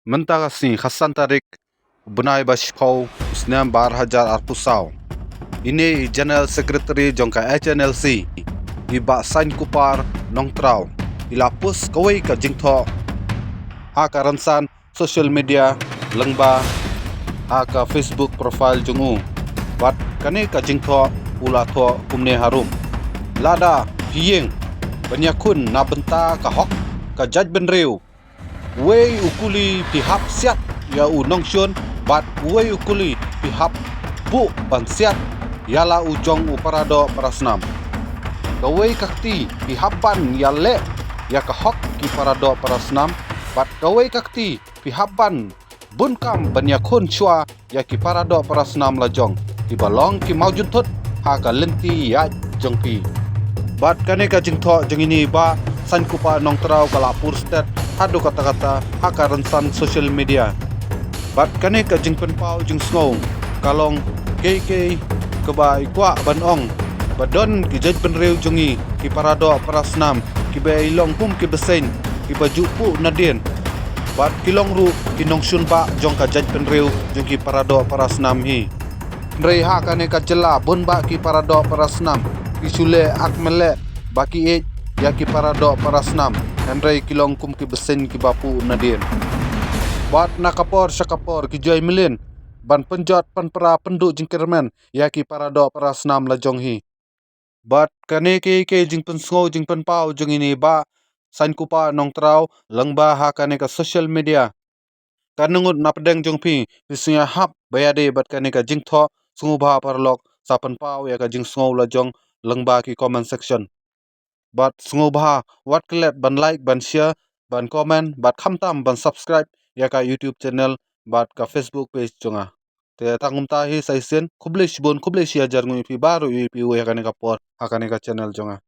Mentagasi Hasan Tarik Bunai Bashpau Usnam Bar Hajar Arpusau. Ini General Secretary Jongka HNLC Iba Sain Kupar Nongtrau Ilapus Kawai Ka Jingtho Ha Ka Ransan Social Media Lengba Ha Ka Facebook Profile Jungu Bat Kane Ka Jingtho Ula Tho Kumne Harum Lada Hiyeng Banyakun Na Benta Ka Hok Ka Jaj Benreu Wei ukuli pihap siat ya unong syun bat wei ukuli pihap bu ban siat yala ujong uparado parasnam. Kawei kakti pihapan ya le ya kahok ki parado parasnam bat kawei kakti pihapan bunkam banyakun chua ya ki parado parasnam lajong ki balong ki maujun thut ha ka lenti ya jongpi. Bat kane ka jingtho jengini ba san kupa nongtrau kalapur stat hadu kata-kata haka rensan social media. Bat kane ka jing penpau jing sngong kalong KK keba ikwa banong badon ki jej penreu jungi ki parado parasnam ki be ilong hum ki besen ki baju pu nadien bat kilong ru ki nongsun ba jong ka jej penreu jung ki parado parasnam hi rei ha kane ka jela bun ba ki parado parasnam ki sule ak mele baki e ya ki parado parasnam Andrei kilong kum ki besen ki bapu nadien. Bat nakapor syakapor ki joy milin. Ban penjot panpera penduk jingkermen ya ki parado parasnam lajong hi. Bat kane ke jing pensngo jing penpau jong ini ba sain kupa nongtrau lengba ha kane ka social media. Kanungut napdeng jong pi pisunya hap bayade bat kane ka jingtho sungubha parlok sa penpau ya ka jing sngo lajong lengba ki comment section. Bat sungubha wat kelet ban like ban share ban comment bat khamtam ban subscribe ya ka YouTube channel bat ka Facebook page chunga te tangum ta hi saisen kublish bon kublish ya jar ngui pi baru pi ya ka ne ka por ha ka ne ka channel chunga.